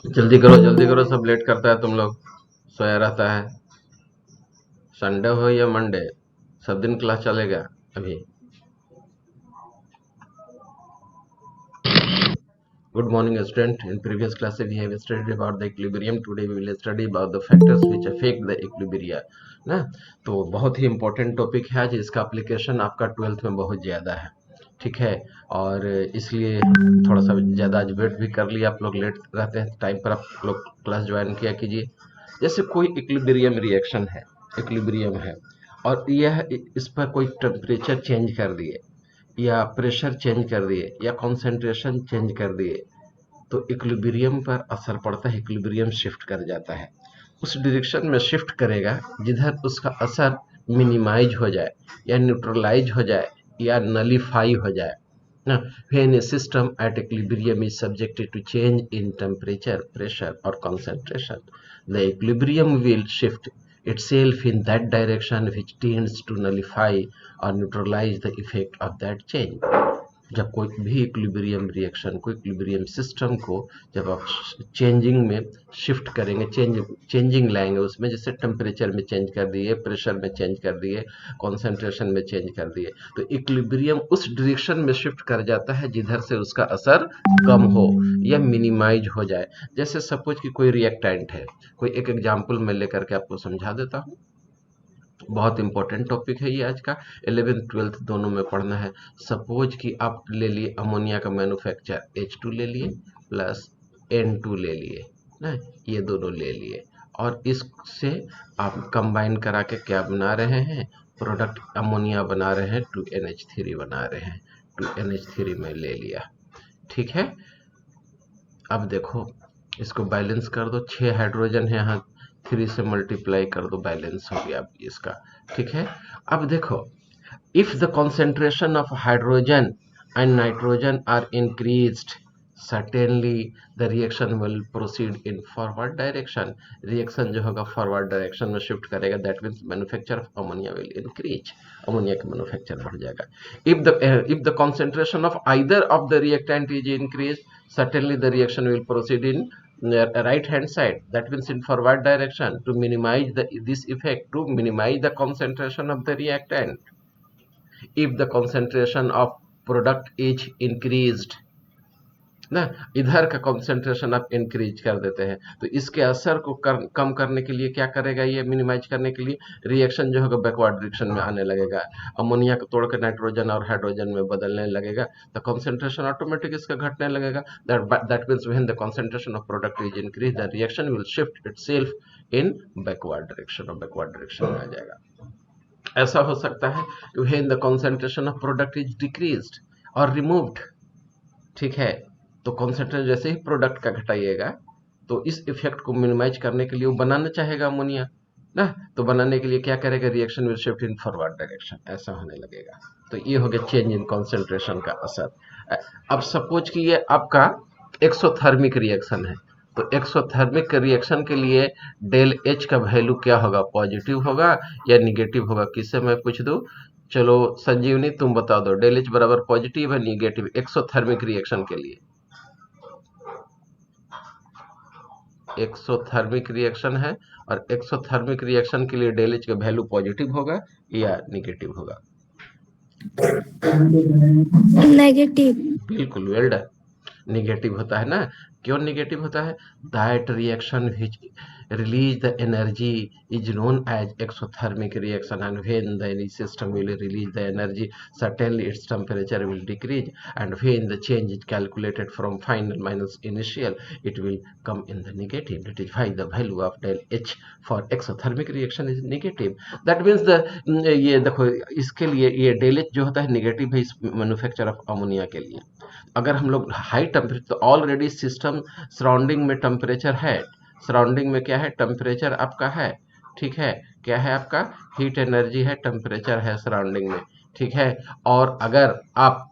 जल्दी करो, सब लेट करता है, तुम लोग सोया रहता है। संडे हो या मंडे, सब दिन क्लास चलेगा अभी। Good morning, student. In previous class we have studied about the equilibrium. Today we will study about the factors which affect the equilibrium. ना, तो बहुत ही important topic है जिसका application आपका 12th में बहुत ज़्यादा है, ठीक है। और इसलिए थोड़ा सा ज़्यादा आज वेट भी कर लिया, आप लोग लेट रहते हैं टाइम पर, आप लोग क्लास ज्वाइन किया कीजिए। जैसे कोई इक्विलिब्रियम रिएक्शन है, इक्विलिब्रियम है, और यह इस पर कोई टेम्परेचर चेंज कर दिए, या प्रेशर चेंज कर दिए, या कॉन्सेंट्रेशन चेंज कर दिए, तो इक्विलिब्रियम पर असर पड़ता है, इक्विलिब्रियम शिफ्ट कर जाता है, उस डायरेक्शन में शिफ्ट करेगा जिधर उसका असर मिनिमाइज हो जाए, या न्यूट्रलाइज हो जाए, या नलीफाई हो जाए ना। When a system at equilibrium is subjected to change in temperature, pressure or concentration, the equilibrium will shift itself in that direction which tends to nullify or neutralize the effect of that change. जब कोई भी equilibrium reaction को, equilibrium system को जब आप changing में shift करेंगे, changing लाएंगे उसमें, जैसे टेम्परेचर में चेंज कर दिए, प्रेशर में चेंज कर दिए, कॉन्सेंट्रेशन में चेंज कर दिए, तो इक्विलिब्रियम उस डायरेक्शन में शिफ्ट कर जाता है जिधर से उसका असर कम हो या मिनिमाइज हो जाए। जैसे सपोज कि कोई रिएक्टेंट है, कोई एक एग्जाम्पल मैं लेकर के आपको समझा देता हूँ। बहुत इंपॉर्टेंट टॉपिक है ये आज का, 11th 12th दोनों में पढ़ना है। सपोज कि आप ले लिए अमोनिया का मैन्युफैक्चर, H2 ले लिए प्लस N2 ले लिए ना, ये दोनों ले लिए, और इससे आप कंबाइन करा के क्या बना रहे हैं, प्रोडक्ट अमोनिया बना रहे हैं, 2NH3 बना रहे हैं, 2NH3 में ले लिया, ठीक है। अब देखो, इसको बैलेंस कर दो, 6 हाइड्रोजन है यहाँ, 3 से मल्टीप्लाई कर दो, बैलेंस हो गया इसका, ठीक है। अब देखो, if the concentration of hydrogen and nitrogen are increased, certainly the reaction will proceed in forward direction. Reaction जो होगा फॉरवर्ड डायरेक्शन में शिफ्ट करेगा, that means manufacture of ammonia will increase, ammonia का मैन्युफैक्चर बढ़ जाएगा। If the concentration of either of the reactant is increased, certainly the reaction will proceed in right hand side, that means in forward direction, to minimize this effect, to minimize the concentration of the reactant. If the concentration of product is increased ना, इधर का concentration आप increase कर देते हैं, तो इसके असर को कम करने के लिए क्या करेगा, ये मिनिमाइज करने के लिए रिएक्शन जो होगा बैकवर्ड डायरेक्शन में आने लगेगा, अमोनिया को तोड़कर नाइट्रोजन और हाइड्रोजन में बदलने लगेगा, तो कंसंट्रेशन ऑटोमेटिक इसका घटने लगेगा। That means when the concentration of product is increase, the reaction will shift itself in backward direction, और बैकवर्ड डायरेक्शन में आ जाएगा। ऐसा हो सकता है when the concentration of product is decreased और रिमूव्ड, ठीक है। तो कंसंट्रेशन जैसे ही प्रोडक्ट का घटाइएगा, तो इस इफेक्ट को मिनिमाइज करने के लिए वो बनाना चाहेगा अमोनिया ना, तो बनाने के लिए क्या करेगा, reaction will shift in forward direction, ऐसा होने लगेगा। तो ये हो गया चेंज इन कंसंट्रेशन का असर। अब सपोज कि ये आपका एक्सोथर्मिक रिएक्शन है, तो एक्सोथर्मिक रिएक्शन के लिए डेल एच का वैल्यू क्या होगा, पॉजिटिव होगा या निगेटिव होगा, किससे मैं पूछ दूं, चलो संजीवनी तुम बता दो, डेल एच बराबर पॉजिटिव है निगेटिव एक्सोथर्मिक रिएक्शन के लिए? एक्सोथर्मिक रिएक्शन है, और एक्सोथर्मिक रिएक्शन के लिए डेल एच का वैल्यू पॉजिटिव होगा या निगेटिव होगा? नेगेटिव। बिल्कुल, वेल डन, निगेटिव होता है ना। क्यों निगेटिव होता है, that reaction which release the energy is known as exothermic reaction, and when the system will release the energy, certainly its temperature will decrease, and when the change is calculated from final minus initial, it will come in the negative. That is why the value of del H for exothermic reaction is negative. That means the ये देखो, इसके लिए ये del H जो होता है negative है इस मैन्युफैक्चर ऑफ अमोनिया के लिए। अगर हम लोग हाई टेम्परेचर, तो ऑलरेडी सिस्टम सराउंडिंग में टेम्परेचर है, सराउंडिंग में क्या है, टेम्परेचर आपका है, ठीक है, क्या है आपका, हीट एनर्जी है, टेम्परेचर है सराउंडिंग में, ठीक है। और अगर आप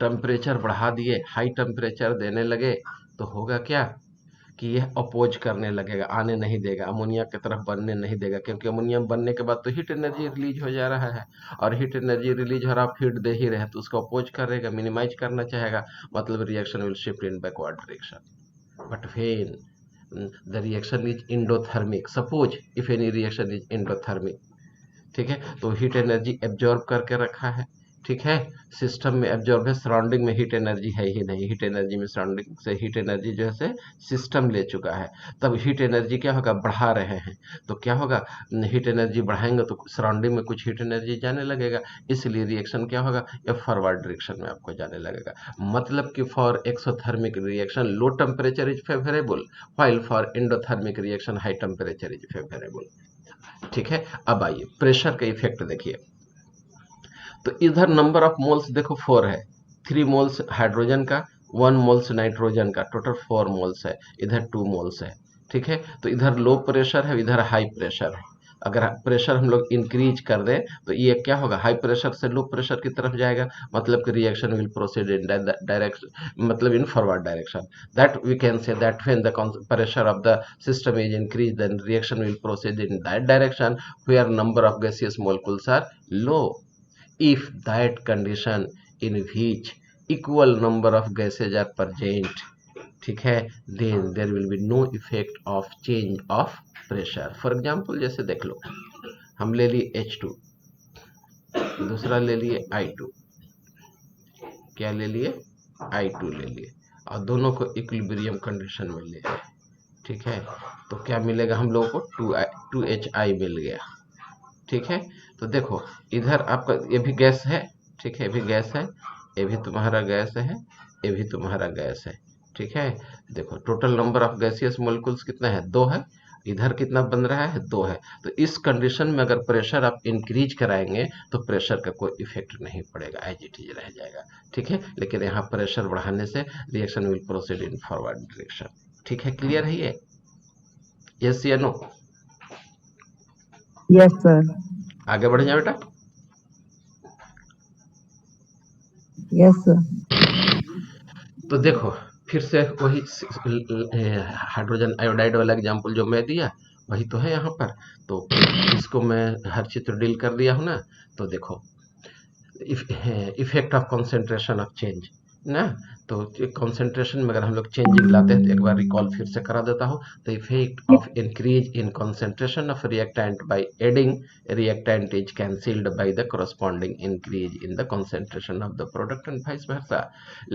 टेम्परेचर बढ़ा दिए, हाई टेम्परेचर देने लगे, तो होगा क्या कि यह अपोज करने लगेगा, आने नहीं देगा, अमोनिया की तरफ बनने नहीं देगा, क्योंकि अमोनिया बनने के बाद तो हीट एनर्जी रिलीज हो जा रहा है, और हीट एनर्जी रिलीज हो रहा, आप हीट दे ही रहे तो उसको अपोज करेगा, मिनिमाइज करना चाहेगा, मतलब reaction will shift in backward direction. But when the reaction is endothermic, suppose if any reaction is endothermic, ठीक है, तो हीट एनर्जी एब्जॉर्ब करके रखा है, ठीक है, सिस्टम में एब्जॉर्ब है, सराउंडिंग में हीट एनर्जी है ही नहीं, हीट एनर्जी में सराउंडिंग से हीट एनर्जी जो है से सिस्टम ले चुका है, तब हीट एनर्जी क्या होगा, बढ़ा रहे हैं, तो क्या होगा, हीट एनर्जी बढ़ाएंगे तो सराउंडिंग में कुछ हीट एनर्जी जाने लगेगा, इसलिए रिएक्शन क्या होगा, या फॉरवर्ड डायरेक्शन में आपको जाने लगेगा। मतलब कि for exothermic reaction low temperature is favourable, while for endothermic reaction high temperature is favourable, ठीक है। अब आइए प्रेशर का इफेक्ट देखिए, तो इधर नंबर ऑफ मोल्स देखो 4 है, 3 मोल्स हाइड्रोजन का, 1 मोल्स नाइट्रोजन का, टोटल 4 मोल्स है, इधर 2 मोल्स है, ठीक है। तो इधर लो प्रेशर है, इधर हाई प्रेशर है, अगर प्रेशर हम लोग इंक्रीज कर दें तो ये क्या होगा, हाई प्रेशर से लो प्रेशर की तरफ जाएगा, मतलब कि reaction will proceed in direction, मतलब in forward direction, that we can say that when the pressure of the system is increased, then reaction will proceed in that direction where number of gaseous molecules are low. If that condition in which equal number of gases are present, ठीक है, then there will be no effect of change of pressure. For example जैसे देख लो, हम ले लिए H2, दूसरा ले लिए I2, क्या ले लिए, I2 ले लिए, और दोनों को इक्विलिब्रियम कंडीशन में ले लिए, ठीक है, तो क्या मिलेगा हम लोगों को 2HI मिल गया, ठीक है। तो देखो इधर आपका ये भी गैस है, ठीक है, ये भी गैस है, ये भी तुम्हारा गैस है, ये भी तुम्हारा गैस है, ठीक है। देखो total number of gaseous molecules कितना है, 2 है, इधर कितना बन रहा है, 2 है। तो इस कंडीशन में अगर प्रेशर आप इंक्रीज कराएंगे तो प्रेशर का कोई इफेक्ट नहीं पड़ेगा, एज इट इज रह जाएगा, ठीक है। लेकिन यहाँ प्रेशर बढ़ाने से reaction will proceed in forward direction, ठीक है। क्लियर है ये, यस या नो? Yes sir. आगे बढ़ जाए बेटा। Yes sir. तो देखो फिर से वही हाइड्रोजन आयोडाइड वाला एग्जांपल जो मैं दिया वही तो है यहाँ पर, तो इसको मैं हर चित्र डील कर दिया हूँ ना। तो देखो effect of concentration of change ना, तो कंसंट्रेशन में अगर हम लोग चेंजिंग लाते हैं तो एक बार रिकॉल फिर से करा देता हूँ। The effect of increase in concentration of reactant by adding reactant is cancelled by the corresponding increase in the concentration of the product and vice versa.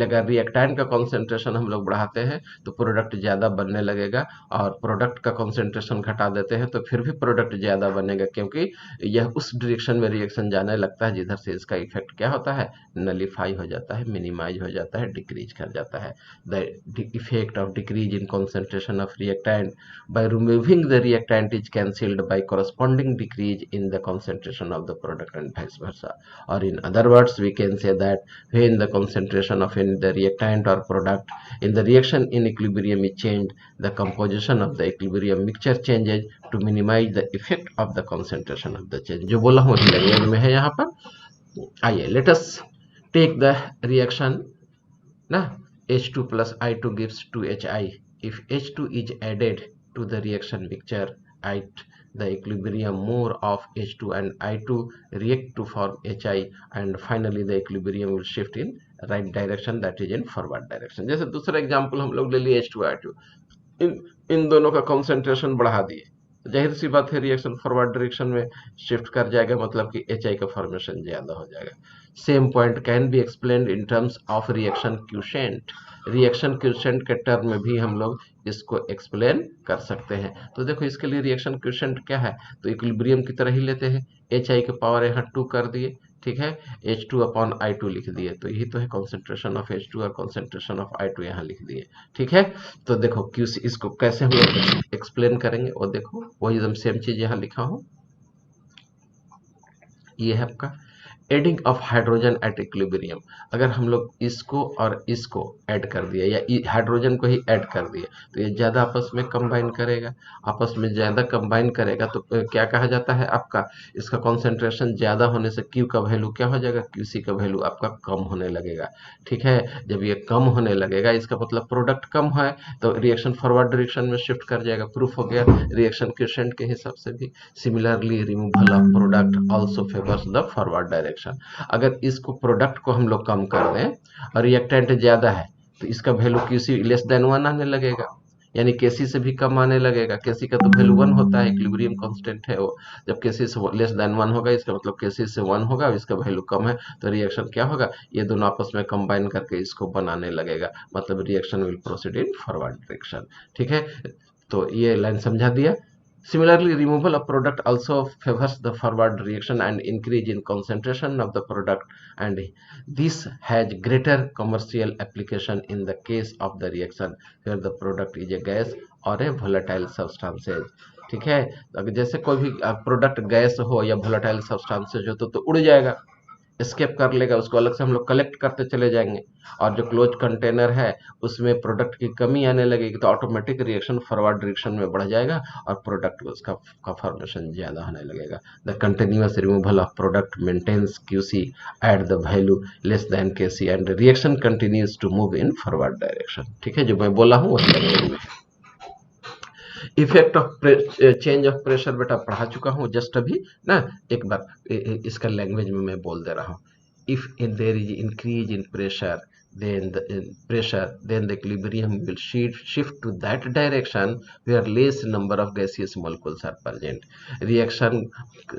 अगर रिएक्टेंट का कंसंट्रेशन हम लोग बढ़ाते हैं तो प्रोडक्ट ज़्यादा बनने लगेगा, और प्रोडक्ट का कंसंट्रेशन घटा देते हैं तो फिर भी प्रोडक्ट ज़्यादा बनेगा, क्योंकि यह उस डायरेक्शन में रिएक्शन जाने लगता है जिधर से इसका इफेक्ट क्या होता है, नलीफाई हो जाता है, मिनिमाइज हो जाता है, डिक्रीज कर जाता है। The effect of decrease in concentration of reactant by removing the reactant is cancelled by corresponding decrease in the concentration of the product and vice versa. Or in other words we can say that when the concentration of the reactant or product in the reaction in equilibrium is changed, the composition of the equilibrium mixture changes to minimize the effect of the concentration of the change. जो बोला हूँ language में है यहाँ पर। आइए let us take the reaction ना, H2 plus I2 gives 2HI. If H2 is added to the reaction mixture at the equilibrium, more of H2 and I2 react to form HI, and finally the equilibrium will shift in right direction, that is in forward direction. जैसे दूसरा example हम लोग ले लिए H2 I2, इन दोनों का concentration बढ़ा दिए, जाहिर सी बात है रिएक्शन फॉरवर्ड डायरेक्शन में शिफ्ट कर जाएगा, मतलब कि HI का फॉर्मेशन ज्यादा हो जाएगा। Same point can be explained in terms of reaction quotient. Reaction quotient के टर्म में भी हम लोग इसको एक्सप्लेन कर सकते हैं। तो देखो इसके लिए रिएक्शन क्यूशेंट क्या है, तो इक्विलिब्रियम की तरह ही लेते हैं, HI के पावर यहाँ 2 कर दिए, ठीक है, H2 अपॉन I2 लिख दिए, तो यही तो है कंसंट्रेशन ऑफ H2 और कंसंट्रेशन ऑफ I2 यहाँ लिख दिए, ठीक है। तो देखो क्यूसी इसको कैसे हम लोग एक्सप्लेन करेंगे, और देखो वही एकदम सेम चीज यहाँ लिखा हूँ, ये है आपका adding of hydrogen at equilibrium, अगर हम लोग इसको और इसको ऐड कर दिए या हाइड्रोजन को ही ऐड कर दिए तो ये ज़्यादा आपस में कंबाइन करेगा, आपस में ज़्यादा कंबाइन करेगा तो क्या कहा जाता है आपका, इसका कॉन्सेंट्रेशन ज़्यादा होने से क्यू का वैल्यू क्या हो जाएगा, क्यूसी का वैल्यू आपका कम होने लगेगा। ठीक है, जब ये कम होने लगेगा इसका मतलब प्रोडक्ट कम है तो रिएक्शन फॉरवर्ड डायरेक्शन में शिफ्ट कर जाएगा, प्रूफ हो गया रिएक्शन क्वेश्चन के हिसाब से भी। Similarly removal of product also favours the forward direction, अगर इसको प्रोडक्ट को हम लोग कम कर दें और रिएक्टेंट ज़्यादा है तो इसका वैल्यू क्यूसी लेस देन 1 आने लगेगा, यानी केसी से भी कम आने लगेगा। केसी का तो वैल्यू 1 होता है, इक्विलिब्रियम कांस्टेंट है वो, जब केसी से लेस देन 1 होगा इसका मतलब केसी से 1 होगा और इसका वैल्यू कम है तो रिएक्शन क्या होगा, ये दोनों आपस में कंबाइन करके इसको बनाने लगेगा, मतलब reaction will proceed in forward direction. ठीक है, तो ये लाइन समझा दिया। Similarly, removal of product also favors the forward reaction and increase in concentration of the product, and this has greater commercial application in the case of the reaction where the product is a gas or a volatile substances। ठीक है, अगर जैसे कोई भी product gas हो या volatile substances हो तो उड़ जाएगा, एस्केप कर लेगा, उसको अलग से हम लोग कलेक्ट करते चले जाएंगे, और जो क्लोज कंटेनर है उसमें प्रोडक्ट की कमी आने लगेगी तो ऑटोमेटिक रिएक्शन फॉरवर्ड डायरेक्शन में बढ़ जाएगा और प्रोडक्ट उसका का फॉर्मेशन ज़्यादा होने लगेगा। The continuous removal of product maintains QC at the value less than KC and reaction continues to move in forward direction. ठीक है, जो मैं बोला हूँ उस लैंग्वेज में। Effect of change of pressure बेटा पढ़ा चुका हूँ जस्ट अभी ना, एक बार इसका लैंग्वेज में मैं बोल दे रहा हूँ। If there is increase in pressure then the equilibrium will shift to that direction where less number of gaseous molecules are present। Reaction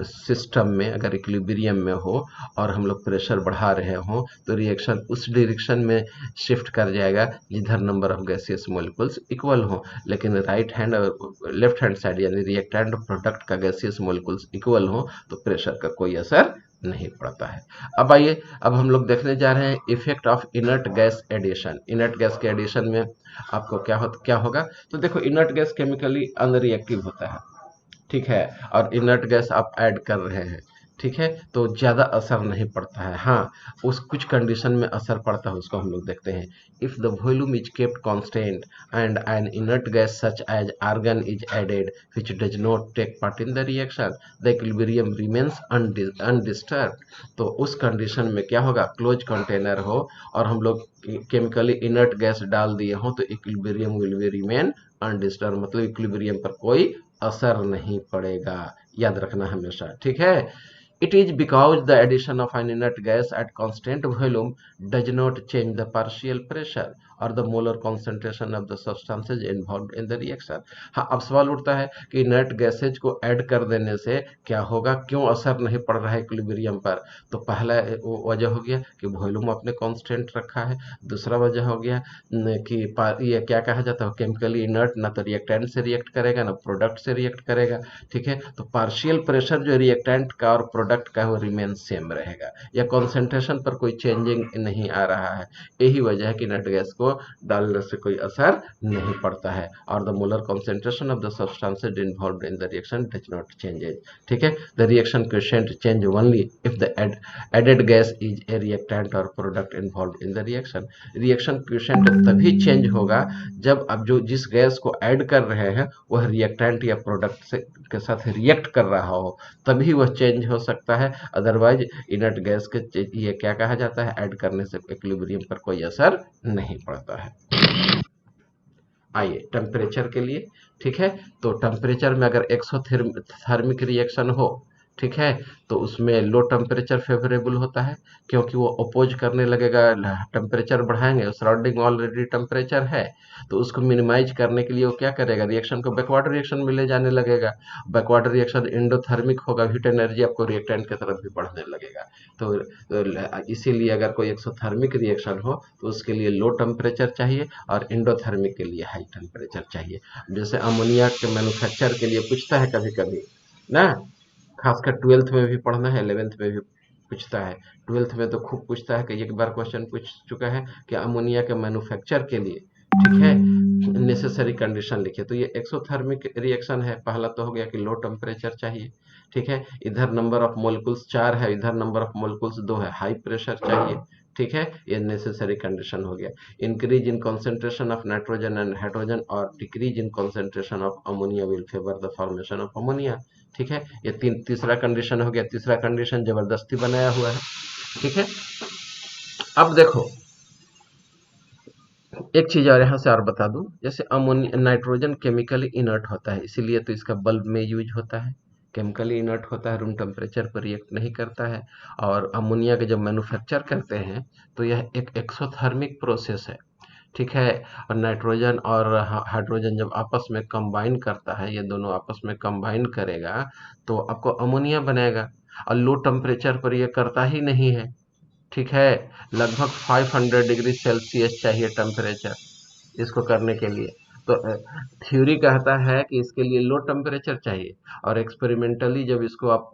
system में अगर इक्विलिब्रियम में हो और हम लोग प्रेशर बढ़ा रहे हो तो रिएक्शन उस डायरेक्शन में शिफ्ट कर जाएगा जिधर number of gaseous molecules equal हो, लेकिन राइट हैंड और लेफ्ट हैंड साइड यानी रिएक्टेंट प्रोडक्ट का गैसियस मॉलिक्यूल्स इक्वल हो तो प्रेशर का कोई असर नहीं पड़ता है। अब आइए, अब हम लोग देखने जा रहे हैं effect of inert gas addition. Inert gas के एडिशन में आपको क्या होगा, तो देखो इनर्ट गैस केमिकली अनरिएक्टिव होता है, ठीक है, और इनर्ट गैस आप ऐड कर रहे हैं, ठीक है, तो ज़्यादा असर नहीं पड़ता है। हाँ, उस कुछ कंडीशन में असर पड़ता है, उसको हम लोग देखते हैं। If the volume is kept constant and an inert gas such as argon is added which does not take part in the reaction the equilibrium remains undisturb. तो उस कंडीशन में क्या होगा, क्लोज कंटेनर हो और हम लोग केमिकली इनर्ट गैस डाल दिए हो तो equilibrium will be remain undisturb, मतलब इक्विलिब्रियम पर कोई असर नहीं पड़ेगा, याद रखना हमेशा। ठीक है, it is because the addition of an inert gas at constant volume does not change the partial pressure or the molar concentration of the substances involved in the reaction। हाँ, अब सवाल उठता है कि इनर्ट गैसेज को add कर देने से क्या होगा, क्यों असर नहीं पड़ रहा है इक्विलिब्रियम पर। तो पहला वजह हो गया कि वॉल्यूम आपने कांस्टेंट रखा है, दूसरा वजह हो गया कि ये क्या कहा जाता है, केमिकली इनर्ट ना तो रिएक्टेंट से रिएक्ट करेगा ना प्रोडक्ट से रिएक्ट करेगा। ठीक है, तो पार्शियल प्रेशर जो रिएक्टेंट का और प्रोडक्ट का है वो रिमेन सेम रहेगा, या कॉन्सेंट्रेशन पर कोई चेंजिंग नहीं आ रहा है। यही वजह है कि इनर्ट गैस को डालने से कोई असर नहीं पड़ता है, और the molar concentration of the substances involved in the reaction does not changes. ठीक है, the reaction quotient change only if the added gas is a reactant और product involved in the reaction. Reaction quotient तभी change होगा जब अब जो जिस gas को ऐड कर रहे हैं वह रिएक्टेंट या प्रोडक्ट से के साथ रिएक्ट कर रहा हो, तभी वह चेंज हो सकता है। अदरवाइज इनर्ट गैस के ये क्या कहा जाता है, ऐड करने से इक्विलिब्रियम पर कोई असर नहीं पड़ता है। आइए टेम्परेचर के लिए। ठीक है, तो टेम्परेचर में अगर एक्सोथर्मिक रिएक्शन हो, ठीक है, तो उसमें लो टेम्परेचर फेवरेबल होता है क्योंकि वो अपोज करने लगेगा, टेम्परेचर बढ़ाएंगे, सराउंडिंग ऑलरेडी टेम्परेचर है तो उसको मिनिमाइज करने के लिए वो क्या करेगा, रिएक्शन को बैकवर्ड रिएक्शन में ले जाने लगेगा। बैकवर्ड रिएक्शन एंडोथर्मिक होगा, हीट एनर्जी आपको रिएक्टेंट की तरफ भी बढ़ने लगेगा। तो इसीलिए अगर कोई एक्सोथर्मिक रिएक्शन हो तो उसके लिए लो टेम्परेचर चाहिए और एंडोथर्मिक के लिए हाई टेम्परेचर चाहिए। जैसे अमोनिया के मैन्युफैक्चर के लिए पूछता है कभी कभी ना, खासकर 12th में भी पढ़ना है, 11th में भी पूछता है। 12th में तो खूब पूछता है कि एक बार क्वेश्चन पूछ चुका है कि अमोनिया के मैन्युफैक्चर के लिए, ठीक है, नेसेसरी कंडीशन लिखिए। तो ये एक्सोथर्मिक रिएक्शन है, पहला तो हो गया कि लो टेम्परेचर चाहिए, ठीक है। इधर नंबर ऑफ मोलिकुल्स 4 है, इधर नंबर ऑफ मोलिकुल्स 2 है, हाई प्रेशर चाहिए, ठीक है। ये नेसेसरी कंडीशन हो गया। Increase in concentration of nitrogen and hydrogen और decrease in concentration of ammonia will favour the formation of ammonia, ठीक है। ये तीसरा कंडीशन हो गया। तीसरा कंडीशन जबरदस्ती बनाया हुआ है, ठीक है। अब देखो एक चीज और यहाँ से और बता दूं, जैसे अमोनिया नाइट्रोजन केमिकली इनर्ट होता है, इसीलिए तो इसका बल्ब में यूज होता है। केमिकली इनर्ट होता है, रूम टेम्परेचर पर रिएक्ट नहीं करता है। और अमोनिया के जब मैन्युफैक्चर करते हैं तो यह एक एक्सोथर्मिक प्रोसेस है, ठीक है। और नाइट्रोजन और हाइड्रोजन जब आपस में कंबाइन करता है, ये दोनों आपस में कंबाइन करेगा तो आपको अमोनिया बनेगा। और लो टेम्परेचर पर ये करता ही नहीं है, ठीक है। लगभग 500 डिग्री सेल्सियस चाहिए टेम्परेचर इसको करने के लिए। तो थ्योरी कहता है कि इसके लिए लो टेम्परेचर चाहिए, और एक्सपेरिमेंटली जब इसको आप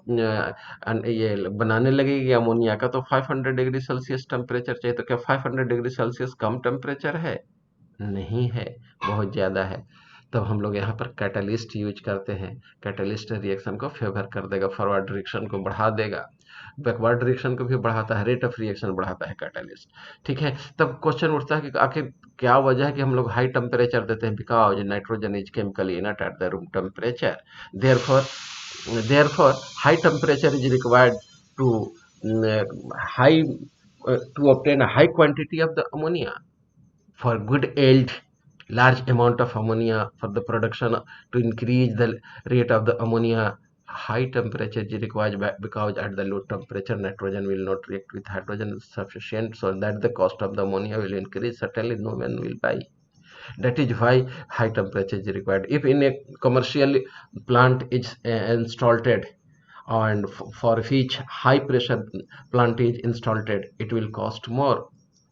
ये बनाने लगेगी अमोनिया का, तो 500 डिग्री सेल्सियस टेम्परेचर चाहिए। तो क्या 500 डिग्री सेल्सियस कम टेम्परेचर है? नहीं है, बहुत ज़्यादा है। तब हम लोग यहाँ पर कैटलिस्ट यूज करते हैं। कैटलिस्ट रिएक्शन को फेवर कर देगा, फॉरवर्ड रिएक्शन को बढ़ा देगा, बैकवर्ड रिएक्शन को भी बढ़ाता है, रेट ऑफ रिएक्शन बढ़ाता है कैटलिस्ट, ठीक है। तब क्वेश्चन उठता है कि आखिर क्या वजह है कि हम लोग हाई टेम्परेचर देते हैं? Because nitrogen is chemically inert at the room temperature, therefore therefore high temperature is required to high to obtain a high quantity of the ammonia for good yield. Large amount of ammonia for the production to increase the rate of the ammonia, high temperature is required because at the low temperature nitrogen will not react with hydrogen sufficient, so that the cost of the ammonia will increase. Certainly no one will buy. That is why high temperature is required. If in a commercial plant is installed, and for which high pressure plant is installed, it will cost more.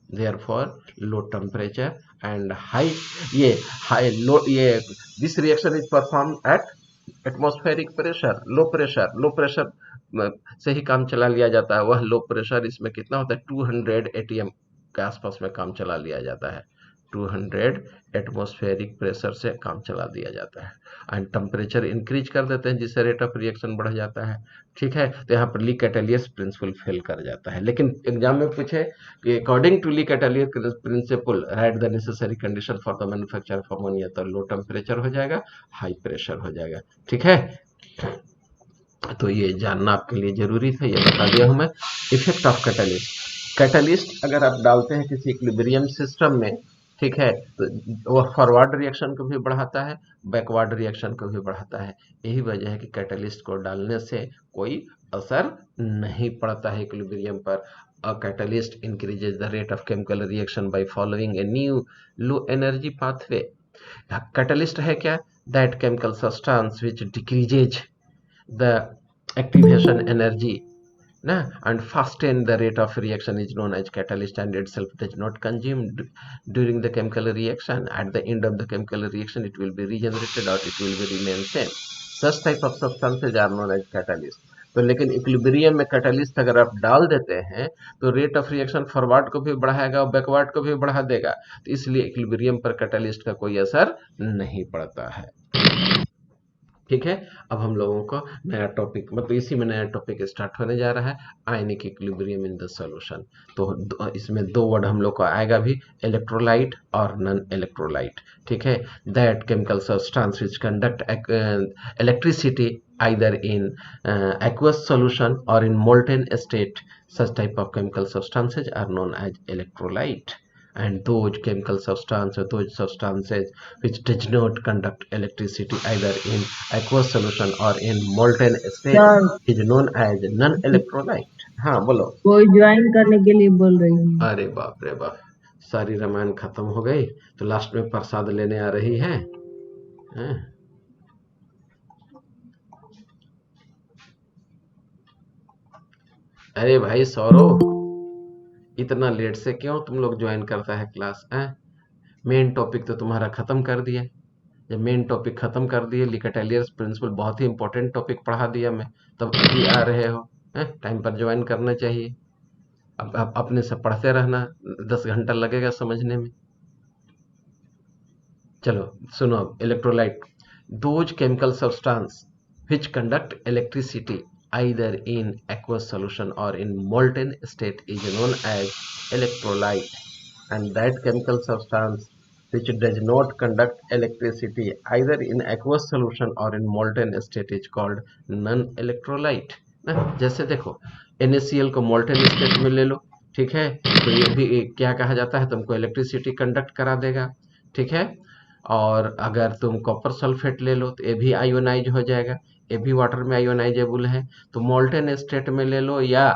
Therefore low temperature and high ये high low ये this reaction is performed at atmospheric pressure, low pressure से ही काम चला लिया जाता है। वह low pressure इसमें कितना होता है? 200 एटीएम के आसपास में काम चला लिया जाता है। 200 एटमॉस्फेरिक प्रेशर से काम चला दिया जाता है, एंड टेम्परेचर इंक्रीज कर देते हैं जिससे रेट ऑफ रिएक्शन बढ़ जाता है, ठीक है। तो यहाँ पर ली कैटेलियस प्रिंसिपल फेल कर जाता है। लेकिन एग्जाम में पूछे कि according to Le Chatelier's principle write the necessary condition for the manufacture of ammonia, तो लो टेम्परेचर हो जाएगा, हाई प्रेशर हो जाएगा, ठीक है। तो ये जानना आपके लिए जरूरी था, ये बता दिया हूं मैं। इफेक्ट ऑफ कैटलिस्ट, कैटलिस्ट अगर आप डालते हैं किसी इक्विलिब्रियम सिस्टम में, ठीक है, तो वह फॉरवर्ड रिएक्शन को भी बढ़ाता है, बैकवर्ड रिएक्शन को भी बढ़ाता है। यही वजह है कि कैटलिस्ट को डालने से कोई असर नहीं पड़ता है इक्विलिब्रियम पर। A catalyst increases the rate of chemical reaction by following a new low energy pathway. Catalyst है क्या? That chemical substance which decreases the activation energy na, and fasten the rate of reaction is known as catalyst, and itself does not consume during the chemical reaction. At the end of the chemical reaction it will be regenerated or it will be remain same. Such type of substances are known as catalyst. तो लेकिन equilibrium में catalyst अगर आप डाल देते हैं तो rate of reaction forward को भी बढ़ाएगा और बैकवर्ड को भी बढ़ा देगा, तो इसलिए इक्विलिब्रियम पर कैटलिस्ट का कोई असर नहीं पड़ता है, ठीक है। अब हम लोगों को नया टॉपिक, मतलब इसी में नया टॉपिक स्टार्ट होने जा रहा है, ionic equilibrium in the solution. तो इसमें दो वर्ड हम लोग को आएगा भी, इलेक्ट्रोलाइट और नॉन इलेक्ट्रोलाइट, ठीक है। That chemical substance which conduct electricity either in aqueous solution or in molten state, such type of chemical substances are known as electrolyte. And those chemical substances, those substances which does not conduct electricity either in aqueous solution or in molten state sir is known as non-electrolyte. हाँ बोलो। कोई join करने के लिए बोल रही है। अरे बाप रे बाप, सारी रामायण खत्म हो गई तो लास्ट में प्रसाद लेने आ रही है, हैं? अरे भाई सौरभ, इतना लेट से क्यों तुम लोग ज्वाइन करता है क्लास? मेन टॉपिक तो तुम्हारा खत्म कर दिया। जब मेन टॉपिक खत्म कर दिए, लिकटेलियर्स प्रिंसिपल बहुत ही इंपॉर्टेंट टॉपिक पढ़ा दिया मैं, तब अभी आ रहे हो? टाइम पर ज्वाइन करना चाहिए। अब अपने से पढ़ते रहना, 10 घंटा लगेगा समझने में। चलो सुनो, electrolyte, those chemical substance which conduct electricity either in aqueous solution or in molten state is known as electrolyte, and that chemical substance which does not conduct electricity either in aqueous solution or in molten state is called non-electrolyte ना। जैसे देखो NaCl को molten state में ले लो, ठीक है, तो ये भी क्या कहा जाता है, तुमको इलेक्ट्रिसिटी कंडक्ट करा देगा, ठीक है। और अगर तुम कॉपर सल्फेट ले लो तो ये भी आयोनाइज हो जाएगा, ये भी वाटर में आयोनाइजेबल है। तो मोल्टेन स्टेट में ले लो या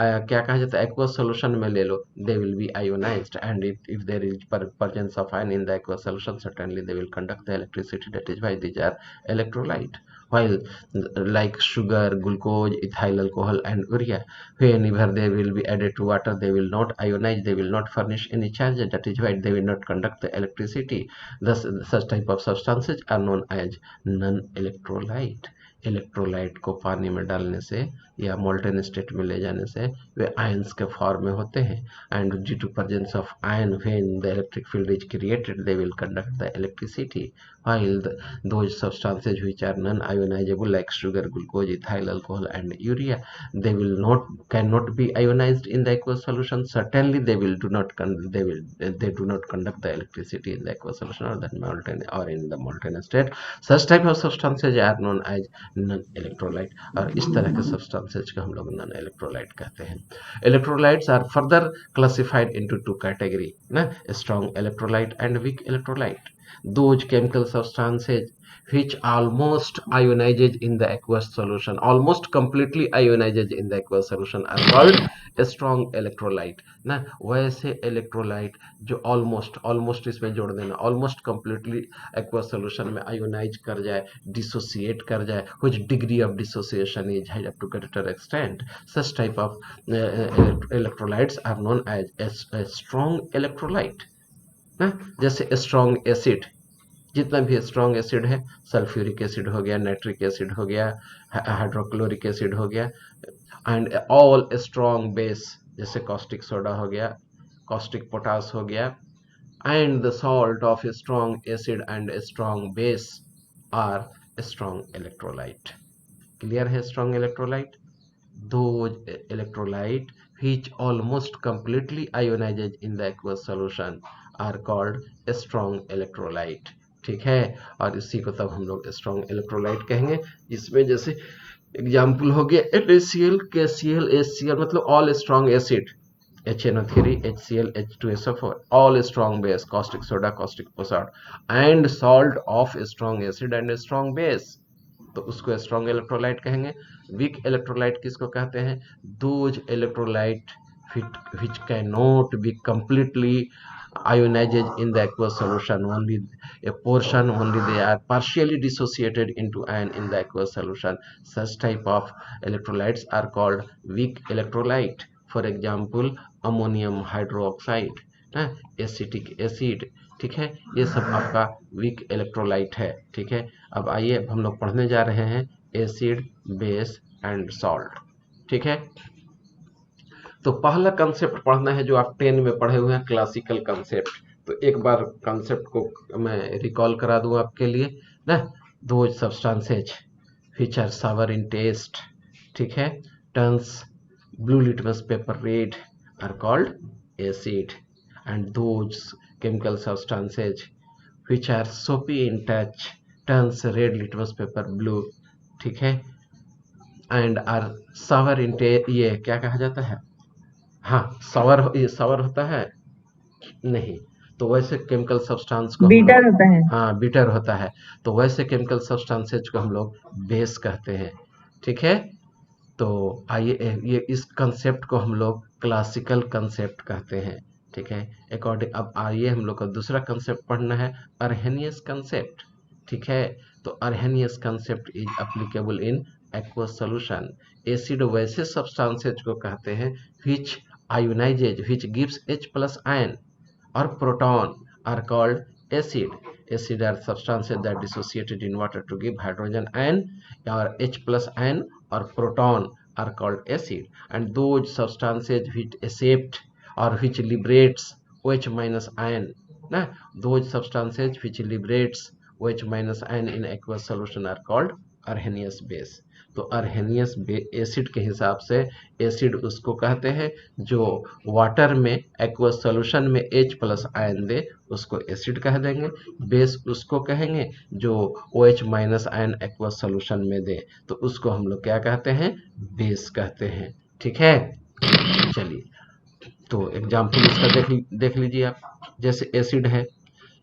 क्या कहा जाता है एक्वस सॉल्यूशन में ले लो, they will be ionised, and if there is presence of ion in the aqueous solution, certainly they will conduct the electricity. That is why these are electrolyte. While like sugar, glucose, ethyl alcohol and urea, whenever they will be added to water, they will not ionize, they will not furnish any charge. That is why they will not conduct the electricity. Thus such type of substances are known as non-electrolyte. Electrolyte को पानी में डालने से या molten state में ले जाने से वे आयंस के फॉर्म में होते हैं, and due to presence of ion when the electric field is created they will conduct the electricity, while those substances which are non-ionizable like sugar, glucose, ethyl alcohol and urea, they will not cannot be ionized in the aqueous solution. Certainly they do not conduct the electricity in the aqueous solution or the molten or in the molten state. Such type of substances are known as non-electrolyte, और इस तरह के substances को हम लोग non-electrolyte कहते हैं। Electrolytes are further classified into two category ना, strong electrolyte and weak electrolyte. Those chemical substances which almost ionizes in the aqueous solution, almost completely ionizes in the aqueous solution are called strong electrolyte ना। वैसे electrolyte जो almost इसमें जोड़ देना, almost completely aqueous solution में ionize कर जाए, dissociate कर जाए, which degree of dissociation is high up to greater extent, such type of electrolytes are known as a strong electrolyte ना। जैसे स्ट्रॉन्ग एसिड, जितना भी स्ट्रॉन्ग एसिड है, सल्फ्यूरिक एसिड हो गया, नाइट्रिक एसिड हो गया, हाइड्रोक्लोरिक एसिड हो गया, एंड ऑल स्ट्रॉन्ग बेस जैसे कॉस्टिक सोडा हो गया, कॉस्टिक पोटास हो गया, and the salt of strong acid and strong base are strong electrolyte. Clear है strong electrolyte? Those electrolyte which almost completely ionizes in the aqueous solution are called strong electrolyte, ठीक है। और इसी को तब हम लोग strong electrolyte कहेंगे, जिसमें जैसे एग्जाम्पल हो गया NaCl, KCl, HCl, मतलब all strong acid, HNO3, HCl, H2SO4, all strong base, caustic soda, caustic potash, and salt of strong acid and strong base, तो उसको स्ट्रॉन्ग इलेक्ट्रोलाइट कहेंगे। वीक इलेक्ट्रोलाइट किसको कहते हैं? Those electrolyte which cannot be completely ionized in the aqueous solution, only a portion, only they are partially dissociated into ion in the aqueous solution. Such type of electrolytes are called weak electrolyte. For example, ammonium hydroxide, acetic acid, ठीक है, ये सब आपका weak electrolyte है, ठीक है। अब आइए हम लोग पढ़ने जा रहे हैं एसिड, बेस एंड सॉल्ट, ठीक है। तो पहला कंसेप्ट पढ़ना है जो आप 10 में पढ़े हुए हैं, क्लासिकल कंसेप्ट। तो एक बार कंसेप्ट को मैं रिकॉल करा दूं आपके लिए ना। दो substances which are sour in taste, ठीक है, turns blue litmus paper red are called acid, and those chemical substances which are soapy in touch turns red litmus paper blue, ठीक है, and are sour in taste, ये क्या कहा जाता है? हाँ, ये sour होता है नहीं, तो वैसे केमिकल सब्सटेंस को बीटर होता है। हाँ, बिटर होता है, तो वैसे केमिकल सब्सटेंसेज को हम लोग बेस कहते हैं, ठीक है। तो आइए ये इस कंसेप्ट को हम लोग क्लासिकल कंसेप्ट कहते हैं, ठीक है। अकॉर्डिंग अब आइए हम लोग का दूसरा कंसेप्ट पढ़ना है, अर्हेनियस कंसेप्ट, ठीक है। तो Arrhenius concept is applicable in aqueous solution. Acid वैसे सब्सटेंसेज को कहते हैं which ionizes, which gives H+ ion or proton are called acid. Acid are substances that dissociated in water to give hydrogen ion or H+ ion or proton are called acid, and those substances which accept or which liberates OH- ion, those substances which liberates OH- ion in aqueous solution are called Arrhenius base. तो Arrhenius acid के हिसाब से acid उसको कहते हैं जो water में aqueous solution में H+ आयन दे, उसको एसिड कह देंगे। बेस उसको कहेंगे जो OH- आयन एक्वस सॉल्यूशन में दे, तो उसको हम लोग क्या कहते हैं, बेस कहते हैं। ठीक है, चलिए तो एग्जाम्पल इसका देख लीजिए आप। जैसे एसिड है,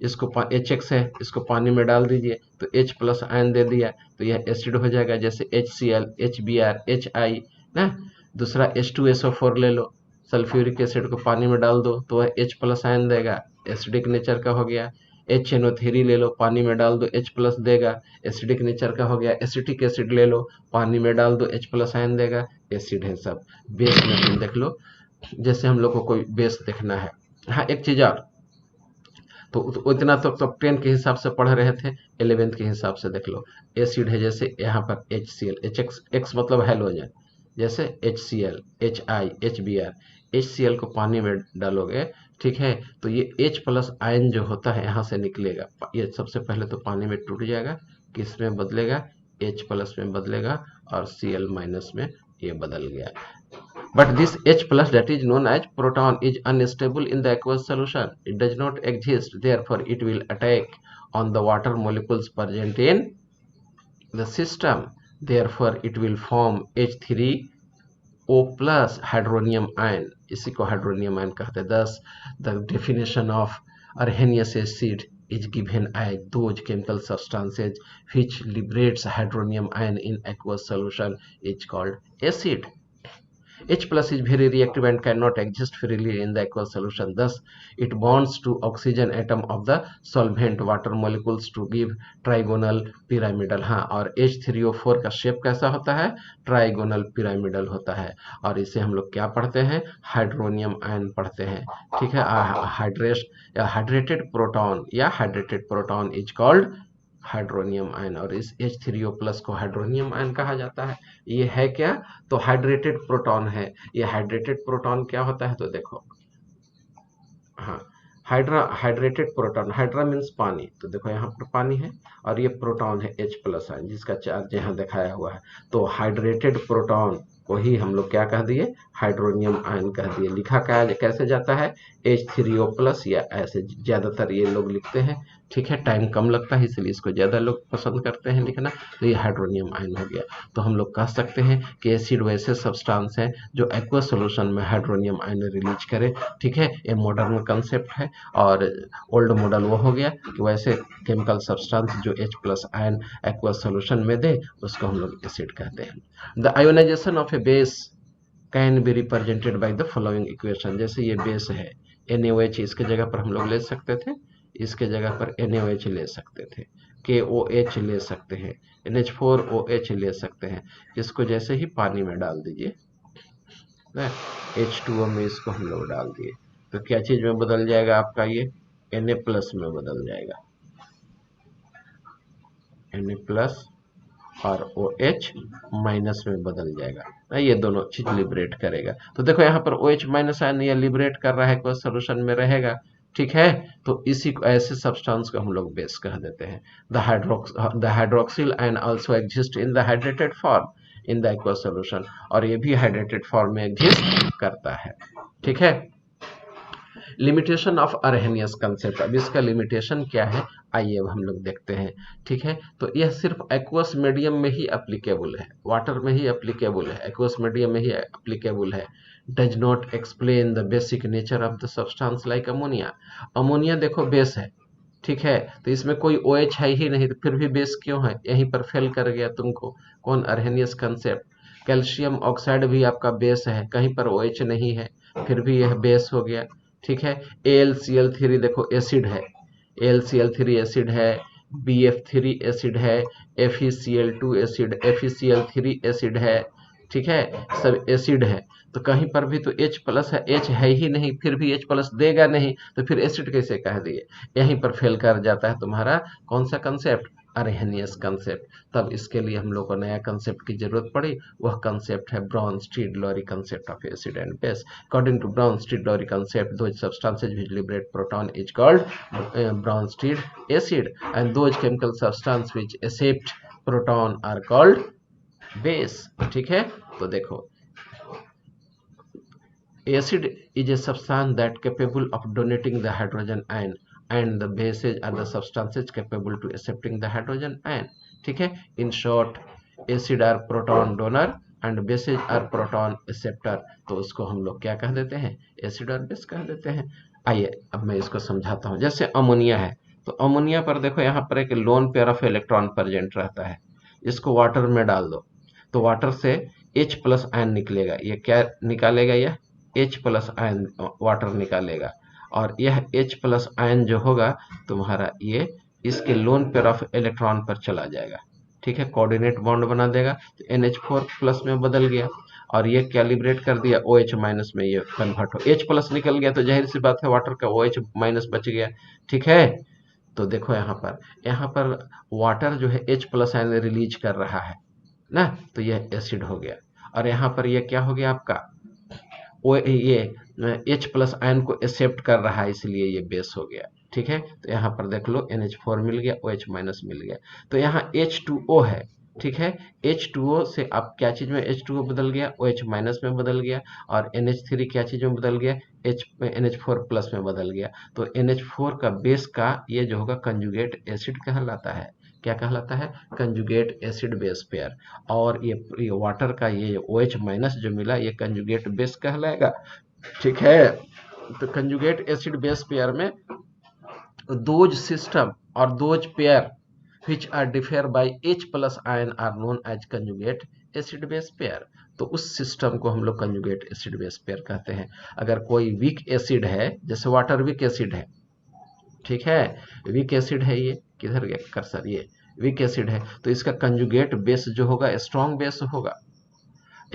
इसको HX है, इसको पानी में डाल दीजिए तो H+ आयन दे दिया, तो यह एसिड हो जाएगा। जैसे HCl, HBr, HI ना। दूसरा H2SO4 ले लो, सल्फ्यूरिक एसिड को पानी में डाल दो तो वह H+ आयन देगा, एसिडिक नेचर का हो गया। HNO3 ले लो, पानी में डाल दो H+ देगा, एसिडिक नेचर का हो गया। एसिटिक एसिड ले लो, पानी में डाल दो H+ आयन देगा, एसिड है सब। बेस में तुम देख लो, जैसे हम लोग को कोई बेस देखना है। हाँ, एक चीज और, तो इतना तो 10 के हिसाब से पढ़ रहे थे, 11th के हिसाब से देख लो। एसिड है, जैसे यहाँ पर HCl, X मतलब हेलोजन, जैसे HCl, HI, HBr। HCl को पानी में डालोगे, ठीक है, तो ये H+ आयन जो होता है यहाँ से निकलेगा। ये सबसे पहले तो पानी में टूट जाएगा, किस में बदलेगा, H+ में बदलेगा, और Cl- में ये बदल गया। But this H+ that is known as proton is unstable in the aqueous solution. It does not exist, therefore it will attack on the water molecules present in the system. Therefore it will form H3O+ hydronium ion. इसी को hydronium ion कहते हैं। Thus the definition of Arrhenius acid is given as those chemical substances which liberates hydronium ion in aqueous solution is called acid. H+ is very reactive and cannot exist freely in the aqueous solution. Thus, it bonds to oxygen atom of the solvent water molecules to give trigonal pyramidal। हाँ, और H3O4 का shape कैसा होता है, trigonal pyramidal होता है। और इसे हम लोग क्या पढ़ते हैं, हाइड्रोनियम आयन पढ़ते हैं। ठीक है, hydrated proton is called hydronium ion, और इस H3O+ को हाइड्रोनियम आयन कहा जाता है। ये है क्या, तो हाइड्रेटेड प्रोटॉन है। ये हाइड्रेटेड प्रोटॉन क्या होता है, तो देखो, हाँ, हाइड्रेटेड प्रोटॉन, हाइड्रा मीन्स पानी, तो देखो यहाँ पर पानी है, और ये प्रोटॉन है H+ आयन, जिसका चार्ज यहाँ दिखाया हुआ है। तो हाइड्रेटेड प्रोटॉन को ही हम लोग क्या कह दिए, हाइड्रोनियम आयन कह दिए। लिखा कैसे जाता है, H3O+, या ऐसे ज्यादातर ये लोग लिखते हैं। ठीक है, टाइम कम लगता है इसलिए इसको ज्यादा लोग पसंद करते हैं लिखना, तो ये हाइड्रोनियम आयन हो गया। तो हम लोग कह सकते हैं कि एसिड वैसे सब्सटेंस है जो एक्वस सॉल्यूशन में हाइड्रोनियम आयन रिलीज करे। ठीक है, ये मॉडर्न कंसेप्ट है, और ओल्ड मॉडल वो हो गया कि वैसे केमिकल सब्सटेंस जो H+ आयन एक्वस सॉल्यूशन में दे, उसको हम लोग एसिड कहते हैं। The ionisation of a base can be represented by the following equation. जैसे ये बेस है NaOH, इसके जगह पर हम लोग ले सकते थे, इसके जगह पर NaOH ले सकते थे, KOH ले सकते हैं, NH4OH ले सकते हैं। इसको जैसे ही पानी में डाल दीजिए, H2O में इसको हम लोग डाल दिए, तो क्या चीज में बदल जाएगा आपका, ये Na+ में बदल जाएगा, Na+ और OH- में बदल जाएगा। ये दोनों चीज लिबरेट करेगा। तो देखो यहाँ पर OH- आयन ये लिबरेट कर रहा है, कोई सोल्यूशन में रहेगा। ठीक है, तो इसी को, ऐसे सब्सटेंस को हम लोग बेस कह देते हैं। The hydroxyl ion also exist in the hydrated form in the aqueous solution, और ये भी हाइड्रेटेड फॉर्म में एग्जिस्ट करता है। ठीक है, लिमिटेशन ऑफ अर्हेनियस कंसेप्ट। अब इसका लिमिटेशन क्या है, आइए अब हम लोग देखते हैं। ठीक है, तो यह सिर्फ एक्वस मीडियम में ही एप्लीकेबल है, वाटर में ही एप्लीकेबल है, एक्वस मीडियम में ही एप्लीकेबल है। Does not explain the basic nature of the substance like ammonia. Ammonia देखो बेस है, ठीक है, तो इसमें कोई OH है ही नहीं, तो फिर भी बेस क्यों है, यहीं पर फेल कर गया तुमको। कौन, अर्हेनियस कंसेप्ट। कैल्शियम ऑक्साइड भी आपका बेस है, कहीं पर OH नहीं है, फिर भी यह बेस हो गया। ठीक है, AlCl3 देखो एसिड है, AlCl3 एसिड है, BF3 एसिड है, FeCl2 एसिड, FeCl3 एसिड है। ठीक है, सब एसिड है, तो कहीं पर भी तो H+ है, H है ही नहीं, फिर भी H+ देगा नहीं, तो फिर एसिड कैसे कह दिए। यहीं पर फेल कर जाता है तुम्हारा कौन सा कंसेप्ट, अरहेनियस कंसेप्ट, तब इसके लिए हम लोग को नया कंसेप्ट की जरूरत पड़ी। वह कंसेप्ट है Bronsted Lowry concept of acid and base. According to Bronsted Lowry concept, those substances which liberate proton is called brown-steed acid, and those chemical substances which accept proton are called base। ठीक है, तो देखो acid is a substance that capable of donating the hydrogen ion, and the bases are the substances capable to accepting the hydrogen ion। ठीक है, in short acid are proton donor and bases are proton acceptor। तो उसको हम लोग क्या कह देते हैं, एसिड और बेस कह देते हैं। आइए अब मैं इसको समझाता हूँ। जैसे अमोनिया है, तो अमोनिया पर देखो यहाँ पर एक lone pair of electron present रहता है। इसको वाटर में डाल दो तो वाटर से H प्लस आयन निकलेगा। ये क्या निकालेगा, यह H प्लस आयन वाटर निकालेगा, और यह H प्लस आयन जो होगा तुम्हारा ये इसके लोन पेयर ऑफ इलेक्ट्रॉन पर चला जाएगा। ठीक है, कोऑर्डिनेट बॉन्ड बना देगा, तो NH4 प्लस में बदल गया, और ये कैलिब्रेट कर दिया OH माइनस में, ये कन्वर्ट हो H प्लस निकल गया, तो जाहिर सी बात है वाटर का OH माइनस बच गया। ठीक है, तो देखो यहाँ पर वाटर जो है H प्लस आयन रिलीज कर रहा है ना, तो यह एसिड हो गया। और यहाँ पर यह क्या हो गया आपका, ये H प्लस आयन को एक्सेप्ट कर रहा है, इसलिए ये बेस हो गया। ठीक है, तो यहाँ पर देख लो NH4 मिल गया, OH माइनस मिल गया, तो यहाँ H2O है। ठीक है, H2O से अब क्या चीज में H2O बदल गया, OH माइनस में बदल गया, और NH3 क्या चीज में बदल गया, NH4 प्लस में बदल गया। तो NH4 का बेस का ये जो होगा कंजुगेट एसिड कहलाता है। क्या कहलाता है, कंजुगेट एसिड बेस पेयर। और ये वाटर का ये OH माइनस जो मिला, ये कंजुगेट बेस कहलाएगा। ठीक है, तो कंजुगेट एसिड बेस पेयर में दोज सिस्टम और those pair which are differ by H plus ion are known as conjugate acid base pair। तो उस सिस्टम को हम लोग कंजुगेट एसिड बेस पेयर कहते हैं। अगर कोई वीक एसिड है, जैसे वाटर वीक एसिड है, ठीक है, वीक एसिड है, ये किधर गया कर्सर, ये वीक एसिड है, तो इसका कंजुगेट बेस जो होगा स्ट्रॉन्ग बेस होगा।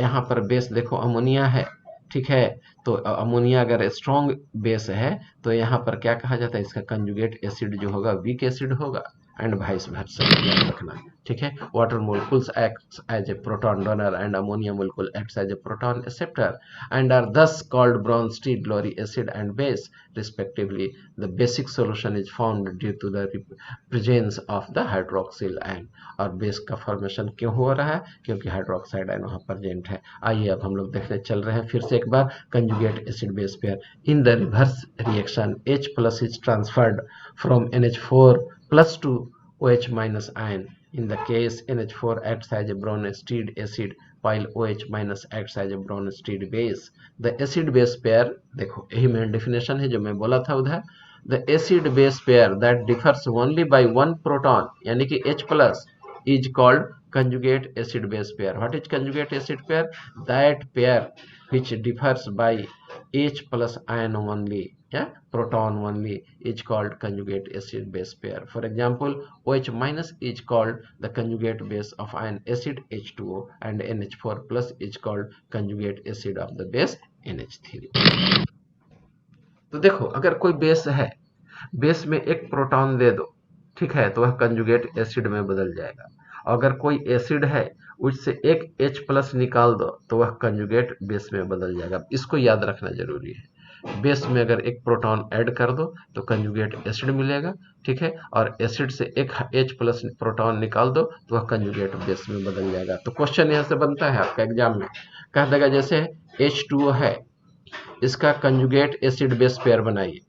यहाँ पर बेस देखो अमोनिया है, ठीक है, तो अमोनिया अगर स्ट्रॉन्ग बेस है तो यहाँ पर क्या कहा जाता है, इसका कंजुगेट एसिड जो होगा वीक एसिड होगा, एंड वाइस वर्सा, याद रखना। ठीक है, water molecules acts as a proton donor and ammonia molecule acts as a proton acceptor and are thus called Bronsted-Lowry acid and base respectively। The basic solution is found due to the presence of the hydroxyl ion। और base का formation क्यों हो रहा है, क्योंकि hydroxide ion वहां present है। आइए अब हम लोग देखने चल रहे हैं फिर से एक बार conjugate acid base pair. In the reverse reaction H plus is transferred from NH4 plus to OH minus ion। In the case NH4 acts as a Bronsted acid while OH minus acts as a Bronsted base। The acid base pair, देखो यही main definition है जो मैं बोला था उधर। The acid base pair that differs only by one proton यानी कि H plus is called conjugate acid base pair। What is conjugate acid pair? That pair which differs by H plus ion only, yeah, proton only, is called conjugate acid base pair। For example, OH minus is called the conjugate base of ion acid H2O and NH4 plus is called conjugate acid of the base NH3। तो देखो अगर कोई base है, base में एक proton दे दो, ठीक है, तो वह कंजुगेट एसिड में बदल जाएगा। अगर कोई एसिड है उससे एक H प्लस निकाल दो तो वह कंजुगेट बेस में बदल जाएगा। इसको याद रखना जरूरी है। बेस में अगर एक प्रोटॉन ऐड कर दो तो कंजुगेट एसिड मिलेगा, ठीक है, और एसिड से एक H प्लस प्रोटॉन निकाल दो तो वह कंजुगेट बेस में बदल जाएगा। तो क्वेश्चन यहाँ से बनता है आपका एग्जाम में, कह देगा जैसे H2O है, इसका कंजुगेट एसिड बेस पेयर बनाइए,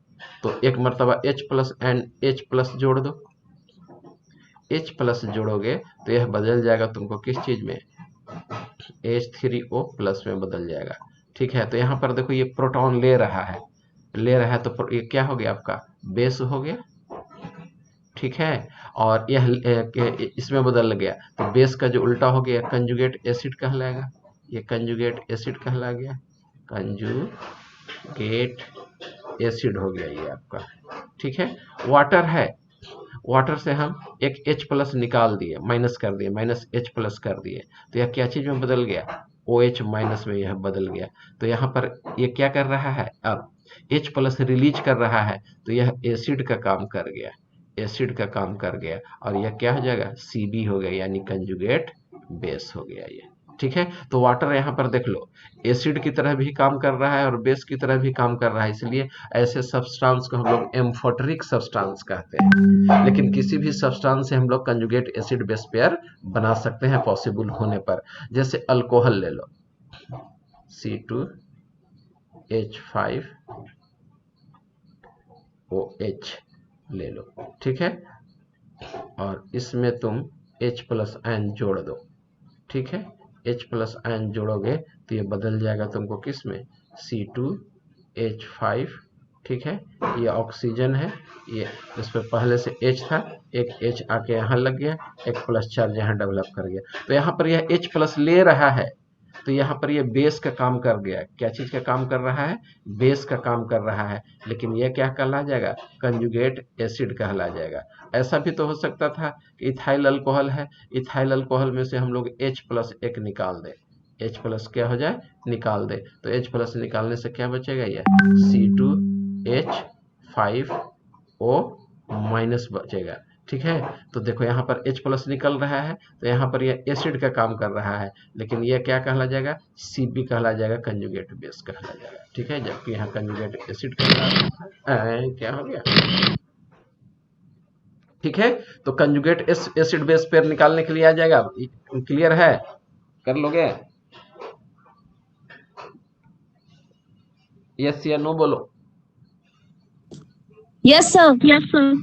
तो एक मर्तबा H plus and H plus जोड़ दो। H प्लस जोड़ोगे तो यह बदल जाएगा तुमको किस चीज में, H3O प्लस में बदल जाएगा। ठीक है, तो यहाँ पर देखो ये प्रोटॉन ले रहा है तो ये क्या हो गया, आपका बेस हो गया। ठीक है, और यह इसमें बदल गया तो बेस का जो उल्टा हो गया कंजुगेट एसिड कहलाएगा। ये कंजुगेट एसिड कहला गया, कंजुगेट एसिड हो गया ये आपका। ठीक है, वाटर है, वाटर से हम एक H प्लस निकाल दिए, माइनस कर दिए, माइनस H प्लस कर दिए, तो यह क्या चीज में बदल गया, OH माइनस में यह बदल गया। तो यहाँ पर ये क्या कर रहा है, अब H प्लस रिलीज कर रहा है तो यह एसिड का काम कर गया। एसिड का काम कर गया, और यह क्या हो जाएगा, Cb हो गया, यानी कंजुगेट बेस हो गया ये। ठीक है, तो वाटर यहाँ पर देख लो एसिड की तरह भी काम कर रहा है और बेस की तरह भी काम कर रहा है, इसलिए ऐसे सब्सटेंस को हम लोग एम्फोटेरिक सब्सटेंस कहते हैं। लेकिन किसी भी सब्सटेंस से हम लोग कंजुगेट एसिड बेस पेयर बना सकते हैं पॉसिबल होने पर। जैसे अल्कोहल ले लो, C2H5OH ले लो, ठीक है, और इसमें तुम H प्लस आयन जोड़ दो। ठीक है, H प्लस आयन जोड़ोगे तो ये बदल जाएगा तुमको किस में, C2H5। ठीक है, ये ऑक्सीजन है, ये इस पर पहले से H था, एक H आके यहाँ लग गया, एक प्लस चार्ज यहाँ डेवलप कर गया, तो यहाँ पर यह H प्लस ले रहा है, तो यहाँ पर ये बेस का काम कर गया। क्या चीज का काम कर रहा है, बेस का काम कर रहा है, लेकिन यह क्या कहला जाएगा, कंजुगेट एसिड कहला जाएगा। ऐसा भी तो हो सकता था कि इथाइल अल्कोहल है, इथाइल अल्कोहल में से हम लोग H प्लस एक निकाल दे, H प्लस क्या हो जाए, निकाल दे, तो H प्लस निकालने से क्या बचेगा, यह C2H5O माइनस बचेगा। ठीक है, तो देखो यहाँ पर H प्लस निकल रहा है, तो यहाँ पर यह एसिड का काम कर रहा है, लेकिन यह क्या कहला जाएगा, Cb कहला जाएगा, कंजुगेट बेस कहला जाएगा। ठीक है, जबकि यहाँ कंजुगेट एसिड कहला क्या हो गया। ठीक है, तो कंजुगेट एसिड बेस पेयर निकालने के लिए आ जाएगा, क्लियर है, कर लोगे, यस या नो बोलो। Yes sir.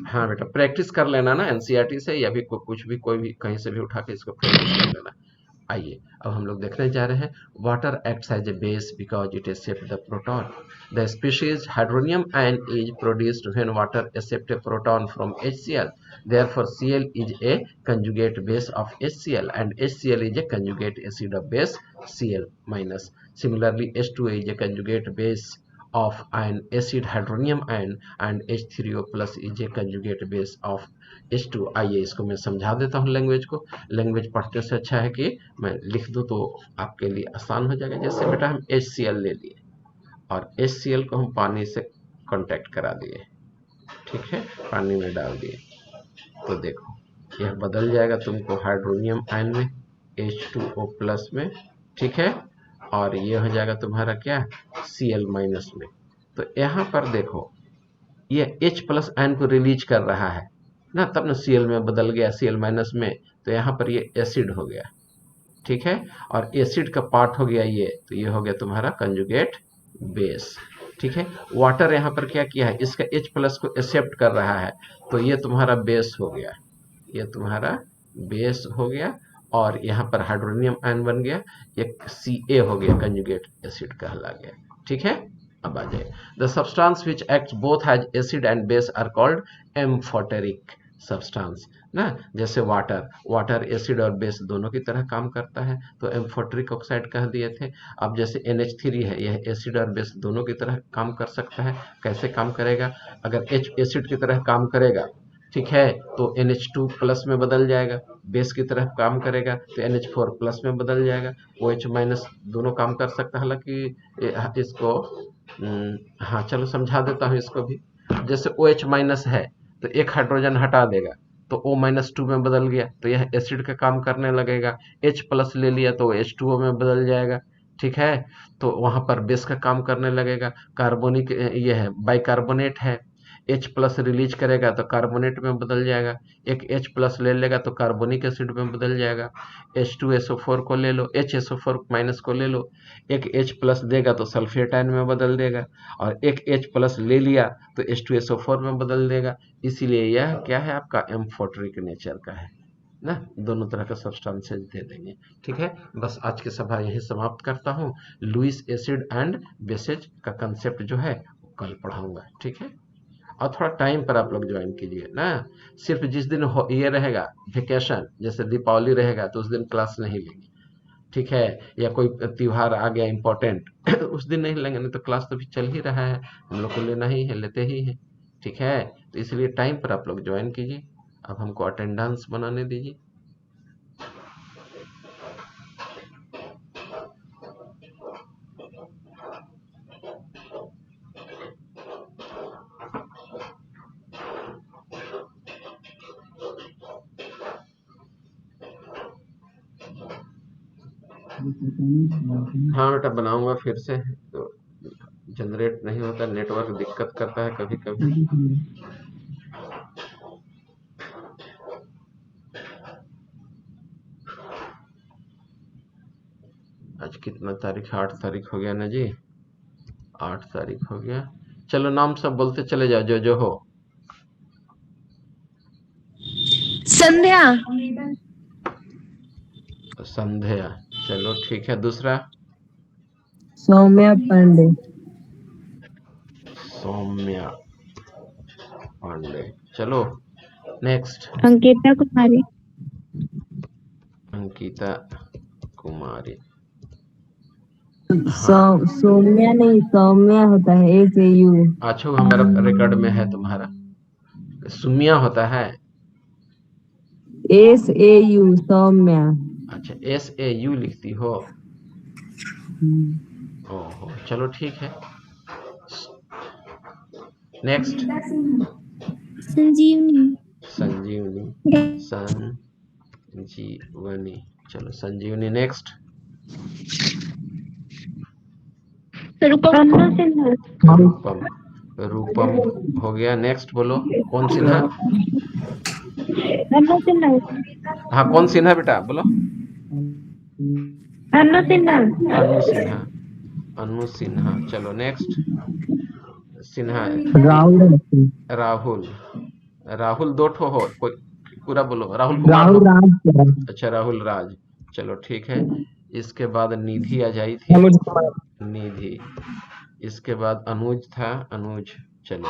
हाँ बेटा, प्रैक्टिस कर लेना ना एनसीईआरटी से, या भी कुछ भी कोई भी कहीं से भी उठा के इसको प्रैक्टिस कर लेना। आइए अब हम लोग देखने जा रहे हैं, water acts as a base because it accept the proton. The species hydronium ion is produced when water accept a proton from HCl, therefore Cl is a conjugate base of HCl and HCl is a conjugate acid of base Cl minus. Similarly H2O is a conjugate base of an acid hydronium ion and H3O plus is a conjugate base of H2। आइए इसको मैं समझा देता हूँ language को। Language पढ़ने से अच्छा है कि मैं लिख दूँ तो आपके लिए आसान हो जाएगा। जैसे बेटा हम HCl ले लिए और HCl को हम पानी से कांटेक्ट करा दिए, ठीक है, पानी में डाल दिए, तो देखो यह बदल जाएगा तुमको हाइड्रोनियम आयन में, H2O प्लस में, ठीक है, और ये हो जाएगा तुम्हारा क्या, Cl माइनस में। तो यहाँ पर देखो ये H प्लस आयन को रिलीज कर रहा है ना, तब ना Cl में बदल गया, Cl माइनस में, तो यहाँ पर ये एसिड हो गया, ठीक है, और एसिड का पार्ट हो गया ये, तो ये हो गया तुम्हारा कंजुगेट बेस। ठीक है, वाटर यहाँ पर क्या किया है, इसका H प्लस को एक्सेप्ट कर रहा है, तो ये तुम्हारा बेस हो गया, ये तुम्हारा बेस हो गया, और यहाँ पर हाइड्रोनियम आयन बन गया, एक Ca हो गया, कंजुगेट एसिड कहला गया। ठीक है, अब आ जाए, the substance which acts both as acid and base are called amphoteric substance ना। जैसे वाटर एसिड और बेस दोनों की तरह काम करता है, तो एम्फोटेरिक ऑक्साइड कह दिए थे। अब जैसे NH3 है, यह एसिड और बेस दोनों की तरह काम कर सकता है। कैसे काम करेगा, अगर H एसिड की तरह काम करेगा, ठीक है, तो NH2 प्लस में बदल जाएगा, बेस की तरह काम करेगा तो NH4 प्लस में बदल जाएगा, OH माइनस दोनों काम कर सकता है। हालांकि इसको हाँ चलो समझा देता हूँ इसको भी। जैसे OH माइनस है तो एक हाइड्रोजन हटा देगा तो O-2 में बदल गया, तो यह एसिड का काम करने लगेगा। H प्लस ले लिया तो H2O में बदल जाएगा, ठीक है, तो वहां पर बेस का काम करने लगेगा। कार्बोनिक ये है, बाइकार्बोनेट है, H प्लस रिलीज करेगा तो कार्बोनेट में बदल जाएगा, एक H प्लस ले लेगा तो कार्बोनिक एसिड में बदल जाएगा। H2SO4 को ले लो, HSO4 माइनस को ले लो, एक H प्लस देगा तो सल्फेट आयन में बदल देगा, और एक H प्लस ले लिया तो H2SO4 में बदल देगा। इसीलिए यह क्या है, आपका एम्फोटेरिक नेचर का है ना, दोनों तरह का सब्सटेंसेज दे देंगे। ठीक है, बस आज की सभा यही समाप्त करता हूँ। लुईस एसिड एंड बेसेज का कंसेप्ट जो है कल पढ़ाऊंगा, ठीक है, और थोड़ा टाइम पर आप लोग ज्वाइन कीजिए ना। सिर्फ जिस दिन ये रहेगा वेकेशन, जैसे दीपावली रहेगा तो उस दिन क्लास नहीं लेंगे, ठीक है, या कोई त्योहार आ गया इम्पोर्टेंट उस दिन नहीं लेंगे, नहीं तो क्लास तो भी चल ही रहा है, हम लोग को लेना ही है, लेते ही है, ठीक है, तो इसलिए टाइम पर आप लोग ज्वाइन कीजिए। अब हमको अटेंडेंस बनाने दीजिए। हाँ बेटा बनाऊंगा फिर से, तो जनरेट नहीं होता, नेटवर्क दिक्कत करता है कभी कभी। आज कितना तारीख है? 8 तारीख हो गया ना जी, 8 तारीख हो गया। चलो नाम सब बोलते चले जाओ जो जो हो। संध्या। संध्या, चलो ठीक है। दूसरा? सौम्या पांडे। सौम्या पांडे, चलो नेक्स्ट। अंकिता कुमारी। अंकिता कुमारी, हाँ। सौम्या नहीं, सौम्या होता है, SAU। अच्छा वो हमारा रिकॉर्ड में है तुम्हारा, सुमिया होता है। SAU सौम्या। अच्छा SAU लिखती हो। ओहो चलो ठीक है। नेक्स्ट। संजीवनी। संजीवनी, संजीवनी, चलो संजीवनी। नेक्स्ट। रूपम सिन्हा। रूपम, रूपम हो गया। नेक्स्ट बोलो, कौन सिन्हा? अन्नू सिन्हा। हाँ कौन सिन्हा बेटा बोलो? अन्नू सिन्हा। अनु सिन्हा, अनु सिन्हा, चलो नेक्स्ट। सिन्हा, राहुल। राहुल, राहुल दो ठो हो, कोई पूरा बोलो। राहुल कुमार राहुल हो। राज। अच्छा राहुल राज, चलो ठीक है। इसके बाद निधि आ जाई थी, अनुज कुमार। निधि। इसके बाद अनुज था, अनुज। चलो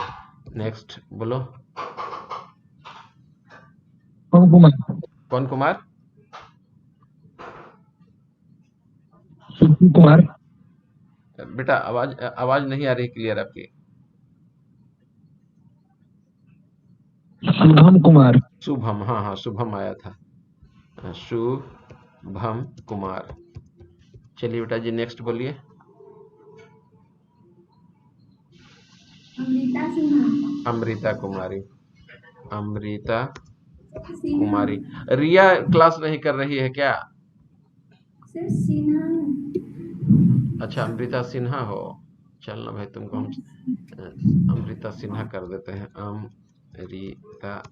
नेक्स्ट बोलो। पवन कुमार। कौन कुमार? सुशील कुमार। बेटा आवाज आवाज नहीं आ रही क्लियर आपकी। शुभम कुमार। शुभम, हाँ हाँ शुभम आया था, शुभम कुमार। चलिए बेटा जी नेक्स्ट बोलिए। अमृता कुमारी, अमृता कुमारी। रिया क्लास नहीं कर रही है क्या? अच्छा अमृता सिन्हा हो, चलना भाई तुमको हम अमृता सिन्हा कर देते हैं, अमृता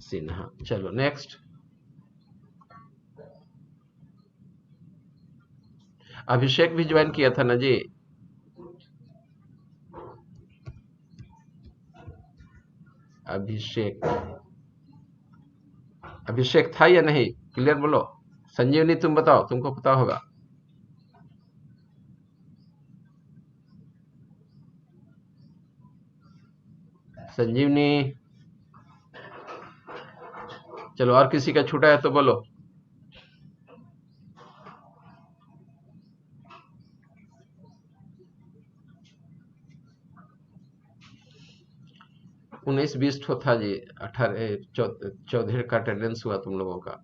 सिन्हा। चलो नेक्स्ट। अभिषेक भी ज्वाइन किया था ना जी? अभिषेक, अभिषेक था या नहीं? क्लियर बोलो। संजीवनी तुम बताओ, तुमको पता होगा। संजीवनी, चलो और किसी का छूटा है तो बोलो। उन्नीस बीस ठो था जी, 18 14 का अटेंडेंस हुआ तुम लोगों का।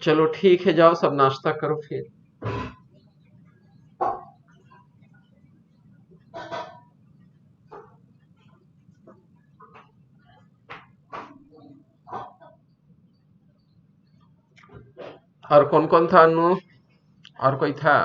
चलो ठीक है, जाओ सब नाश्ता करो फिर। और कौन कौन था अनु? और कोई था?